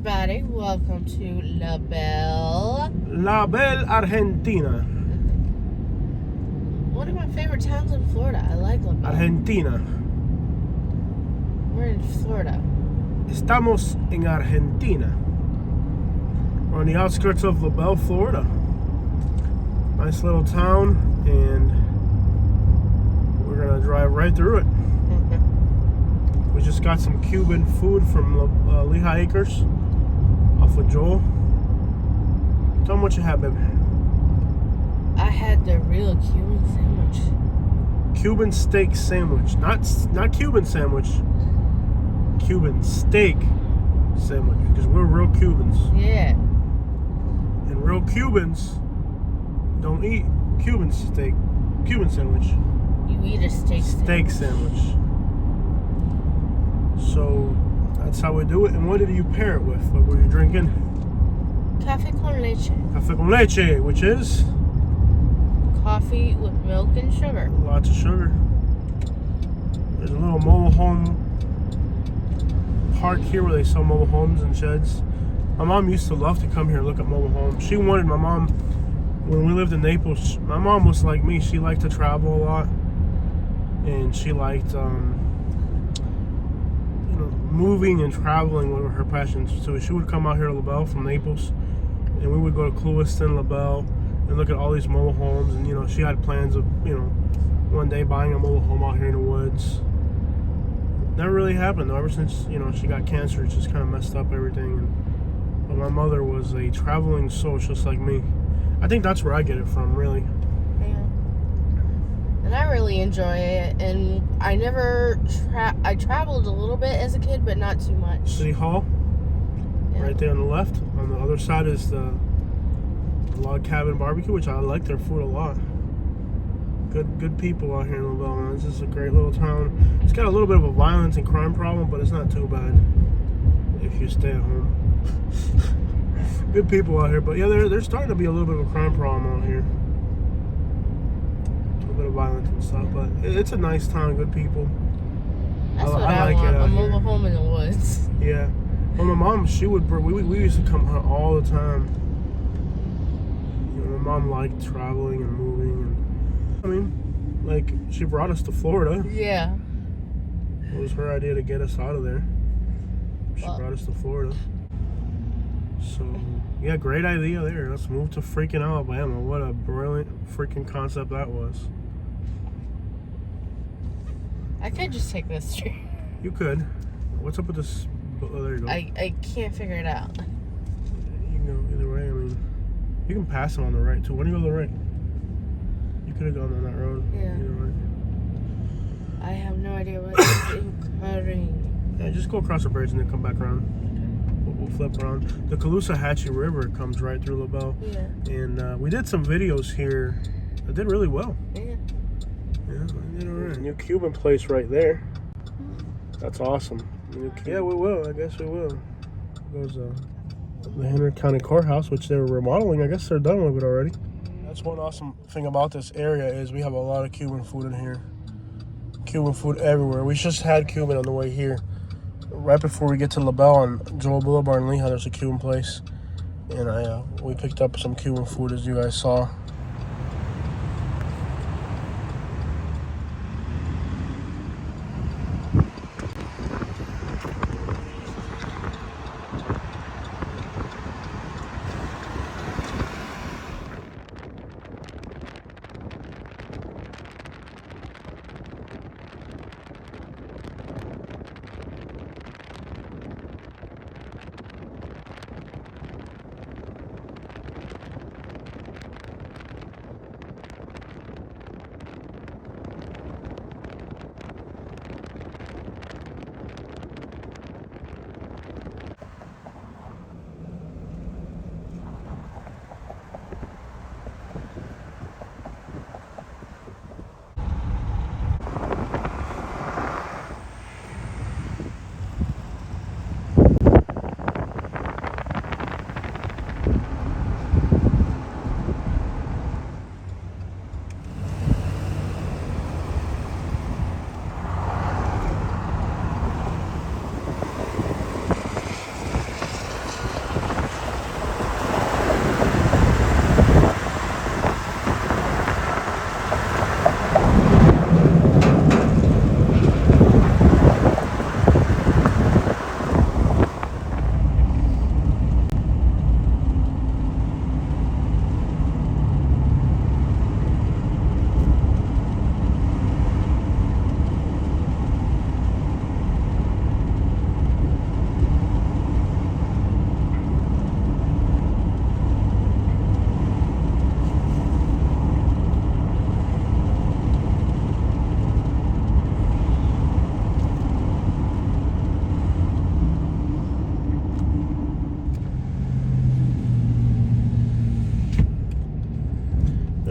everybody. Welcome to Labelle, Argentina. One of my favorite towns in Florida. I like Labelle. Argentina. We're in Florida. Estamos en Argentina. We're on the outskirts of Labelle, Florida. Nice little town, and we're gonna drive right through it. We just got some Cuban food from Lehigh Acres off of Joel. Tell them what you had, baby. I had the real Cuban sandwich. Cuban steak sandwich, not Cuban sandwich. Cuban steak sandwich, because we're real Cubans. Yeah. And real Cubans don't eat Cuban sandwich. You eat a steak sandwich. So that's how we do it. And what did you pair it with? What were you drinking? Café con leche. Café con leche, which is? Coffee with milk and sugar. Lots of sugar. There's a little mobile home park here where they sell mobile homes and sheds. My mom used to love to come here and look at mobile homes. She wanted, my mom, when we lived in Naples, my mom was like me. She liked to travel a lot. And she liked, moving and traveling were her passions. So she would come out here to Labelle from Naples, and we would go to Clewiston, Labelle, and look at all these mobile homes. And she had plans of one day buying a mobile home out here in the woods. Never really happened though. Ever since she got cancer, it just kind of messed up everything. But my mother was a traveling soul, just like me. I think that's where I get it from, really. And I really enjoy it, and I traveled a little bit as a kid, but not too much. City Hall, right there on the left. On the other side is the Log Cabin Barbecue, which I like their food a lot. Good people out here in Labelle, man. This is a great little town. It's got a little bit of a violence and crime problem, but it's not too bad if you stay at home. Good people out here, but yeah, there's starting to be a little bit of a crime problem out here. Bit of violence and stuff, but it's a nice town, good people. That's what I like want, a mobile home in the woods. Yeah. Well, my mom, we used to come here all the time. My mom liked traveling and moving, and she brought us to Florida. Yeah. It was her idea to get us out of there. She brought us to Florida. So, yeah, great idea there. Let's move to freaking Alabama. What a brilliant freaking concept that was. I could just take this street. You could. What's up with this? Oh, there you go. I can't figure it out. You can go either way. You can pass them on the right too. Why do you go to the right? You could have gone on that road. Yeah. Either way. I have no idea what it's covering. Yeah, just go across the bridge and then come back around. We'll flip around. The Caloosahatchee River comes right through Labelle. Yeah. And we did some videos here that did really well. Yeah. Yeah, we did alright. New Cuban place right there. That's awesome. Yeah, we will. I guess we will. There's the Henry County Courthouse, which they were remodeling. I guess they're done with it already. That's one awesome thing about this area is we have a lot of Cuban food in here. Cuban food everywhere. We just had Cuban on the way here. Right before we get to Labelle on Joel Boulevard in Lehigh, there's a Cuban place. And we picked up some Cuban food, as you guys saw.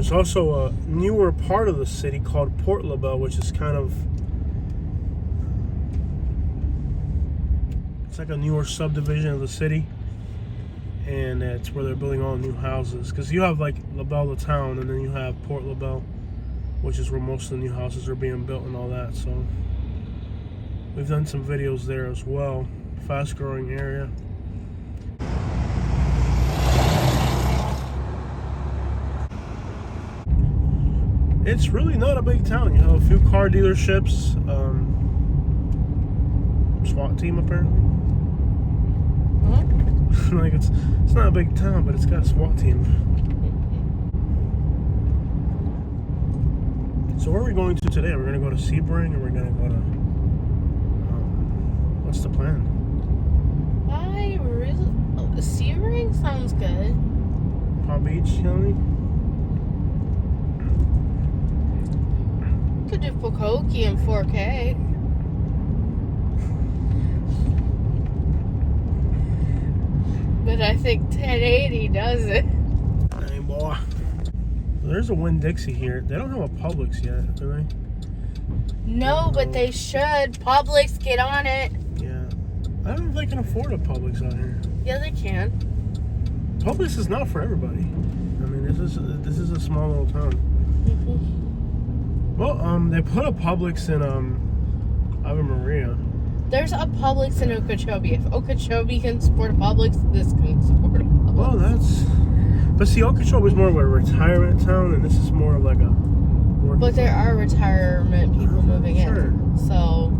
There's also a newer part of the city called Port Labelle, which is kind of, it's like a newer subdivision of the city, and it's where they're building all new houses. Because you have like Labelle, the town, and then you have Port Labelle, which is where most of the new houses are being built and all that. So we've done some videos there as well. Fast growing area. It's really not a big town. You have a few car dealerships, SWAT team apparently. Huh? Like it's not a big town, but it's got a SWAT team. So where are we going to today? We're gonna go to Sebring, or we're gonna go to what's the plan? I really Sebring sounds good. Palm Beach County? Could do Pokoke in 4K. But I think 1080 does it. Hey boy. There's a Winn-Dixie here. They don't have a Publix yet, do they? No, but they should. Publix, get on it. Yeah. I don't know if they can afford a Publix out here. Yeah, they can. Publix is not for everybody. I mean, this is a small little town. Well, they put a Publix in Ave Maria. There's a Publix in Okeechobee. If Okeechobee can support a Publix, this can support a Publix. Well, but see, Okeechobee is more of a retirement town, and this is more of like a working. But there are retirement people moving in. So.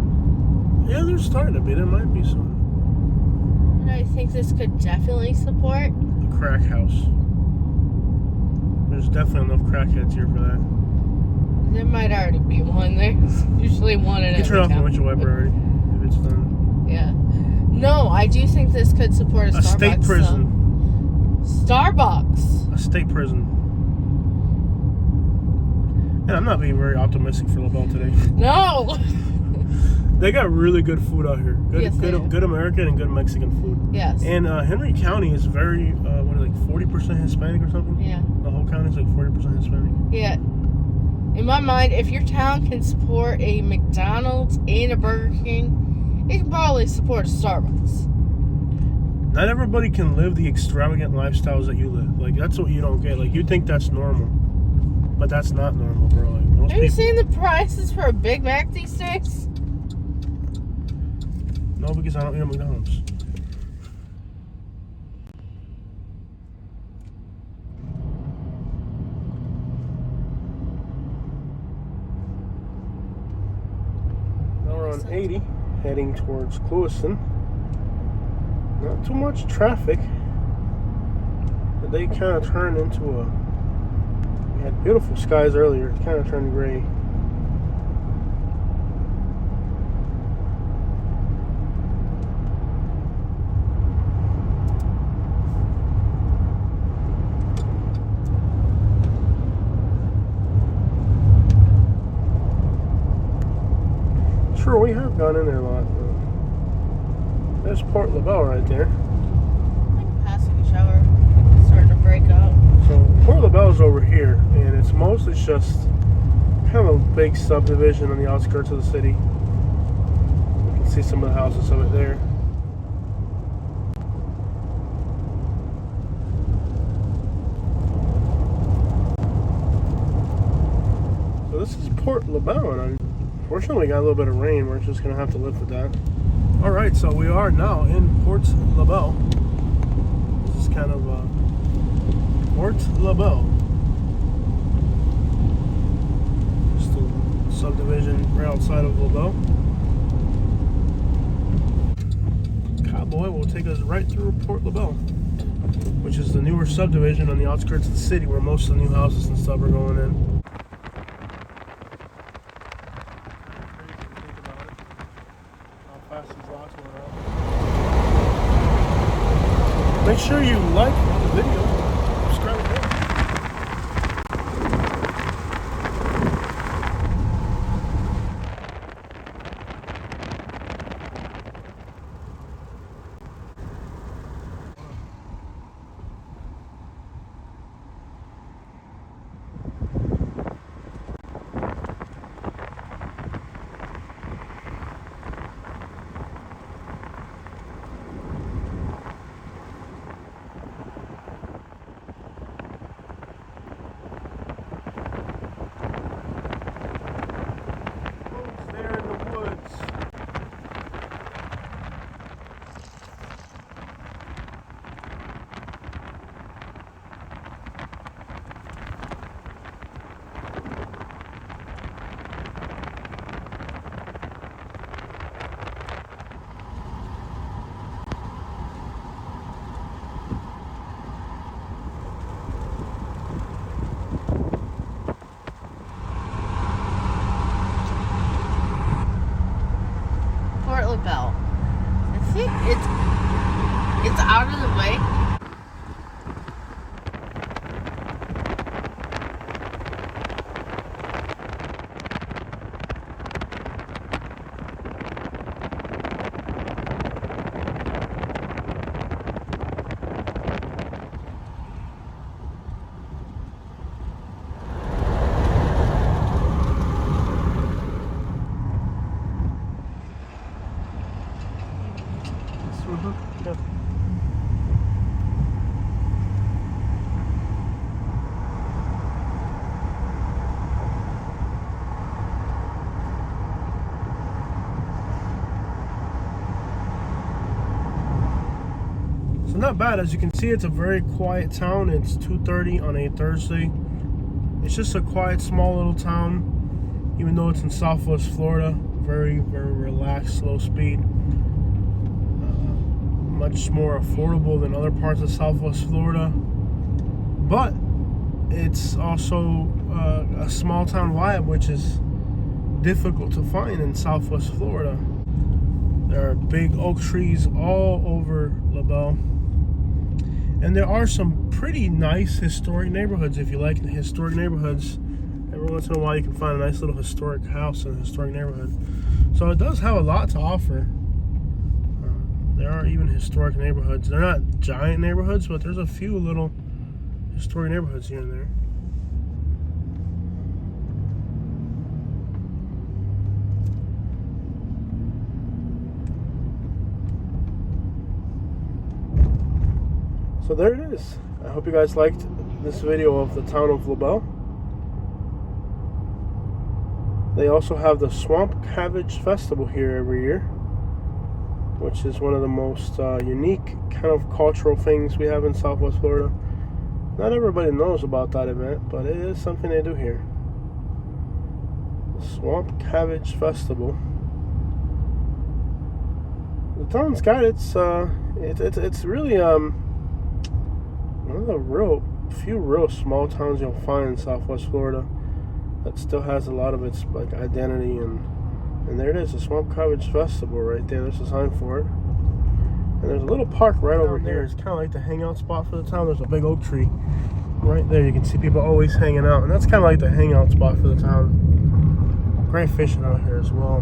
Yeah, there's starting to be. There might be some. And I think this could definitely support A crack house. There's definitely enough crackheads here for that. There might already be one. There's usually one in You can turn off the windshield wiper already if it's done. Yeah. No, I do think this could support a Starbucks. State prison. Starbucks. A state prison. And I'm not being very optimistic for Labelle today. No. They got really good food out here. Yes, Good American and good Mexican food. Yes. And Henry County is very, like 40% Hispanic or something? Yeah. The whole county is like 40% Hispanic. Yeah. In my mind, if your town can support a McDonald's and a Burger King, it can probably support a Starbucks. Not everybody can live the extravagant lifestyles that you live. Like, that's what you don't get. Like, you think that's normal. But that's not normal, bro. Like, most Have you people... seen the prices for a Big Mac these days? No, because I don't eat at McDonald's. Now we're on 80, heading towards Clewiston. Not too much traffic. But they kind of turned into a... We had beautiful skies earlier. It kind of turned gray. Sure, we have gone in there a lot. There's Port Labelle right there. Like a passing shower. Starting to break up. So Port Labelle is over here, and it's mostly just kind of a big subdivision on the outskirts of the city. You can see some of the houses of it there. So this is Port Labelle, and unfortunately we got a little bit of rain. We're just going to have to live with that. Alright, so we are now in Port Labelle. This is kind of Port Labelle. Just a subdivision right outside of Labelle. Cowboy will take us right through Port Labelle, which is the newer subdivision on the outskirts of the city where most of the new houses and stuff are going in. Make sure you like the video, subscribe again. Labelle. I think it's out of the way. Yeah. So not bad. As you can see, it's a very quiet town. It's 2:30 on a Thursday. It's just a quiet, small little town, even though it's in Southwest Florida. Very, very relaxed, slow speed. Much more affordable than other parts of Southwest Florida. But it's also a small town vibe, which is difficult to find in Southwest Florida. There are big oak trees all over Labelle. And there are some pretty nice historic neighborhoods. If you like the historic neighborhoods, every once in a while you can find a nice little historic house in a historic neighborhood. So it does have a lot to offer. There are even historic neighborhoods. They're not giant neighborhoods, but there's a few little historic neighborhoods here and there. So there it is. I hope you guys liked this video of the town of Labelle. They also have the Swamp Cabbage Festival here every year, which is one of the most unique kind of cultural things we have in Southwest Florida. Not everybody knows about that event, but it is something they do here. The Swamp Cabbage Festival. The town's got it's really one of the few real small towns you'll find in Southwest Florida that still has a lot of its like identity, and there it is, the Swamp Cabbage Festival right there. There's a sign for it. And there's a little park right over here. It's kind of like the hangout spot for the town. There's a big oak tree right there. You can see people always hanging out, and that's kind of like the hangout spot for the town. Great fishing out here as well.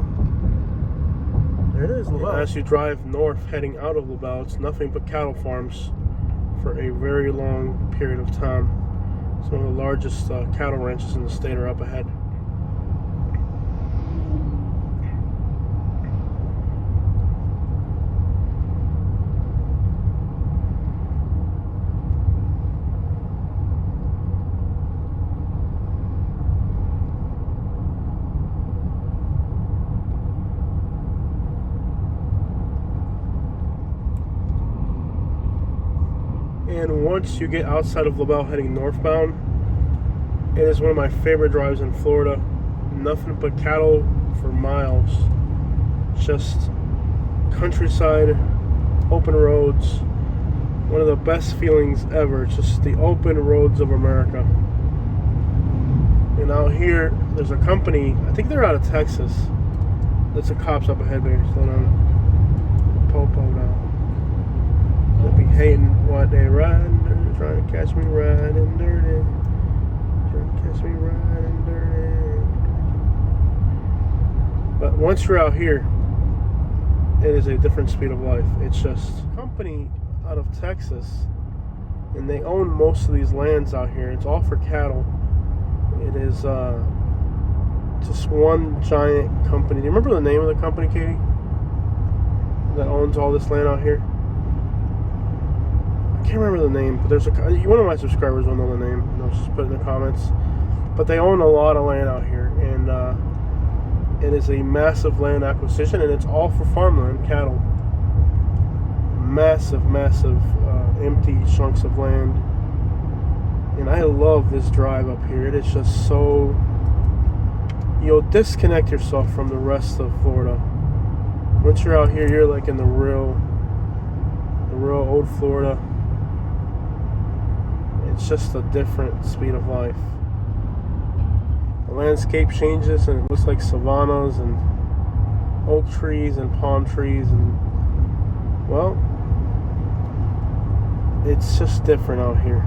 There it is, Labelle. As you drive north heading out of Labelle, it's nothing but cattle farms for a very long period of time. Some of the largest cattle ranches in the state are up ahead. And once you get outside of Labelle heading northbound, it is one of my favorite drives in Florida. Nothing but cattle for miles. Just countryside, open roads. One of the best feelings ever. Just the open roads of America. And out here, there's a company, I think they're out of Texas. There's a cops up ahead there. Slow down. Popo now. They'll be hating what they riding dirty, trying to catch me riding dirty. Trying to catch me riding dirty. But once you're out here, it is a different speed of life. It's just a company out of Texas, and they own most of these lands out here. It's all for cattle. It is just one giant company. Do you remember the name of the company, Katie, that owns all this land out here? I can't remember the name, but there's one of my subscribers will know the name. Just put it in the comments. But they own a lot of land out here, and it is a massive land acquisition, and it's all for farmland, cattle. Massive, empty chunks of land. And I love this drive up here. It is just so, you'll disconnect yourself from the rest of Florida. Once you're out here, you're like in the real old Florida. It's just a different speed of life. The landscape changes and it looks like savannas, and oak trees and palm trees, and well, it's just different out here.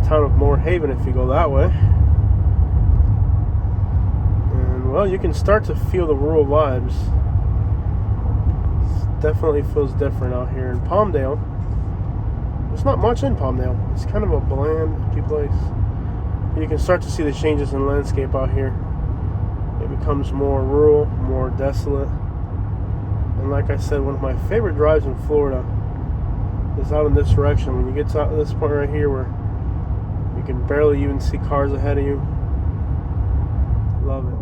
Town of Moore Haven if you go that way. And well, you can start to feel the rural vibes. It definitely feels different out here in Palmdale. There's not much in Palmdale. It's kind of a bland, empty place. You can start to see the changes in landscape out here. It becomes more rural, more desolate. And like I said, one of my favorite drives in Florida is out in this direction. When you get to this point right here where you can barely even see cars ahead of you. Love it.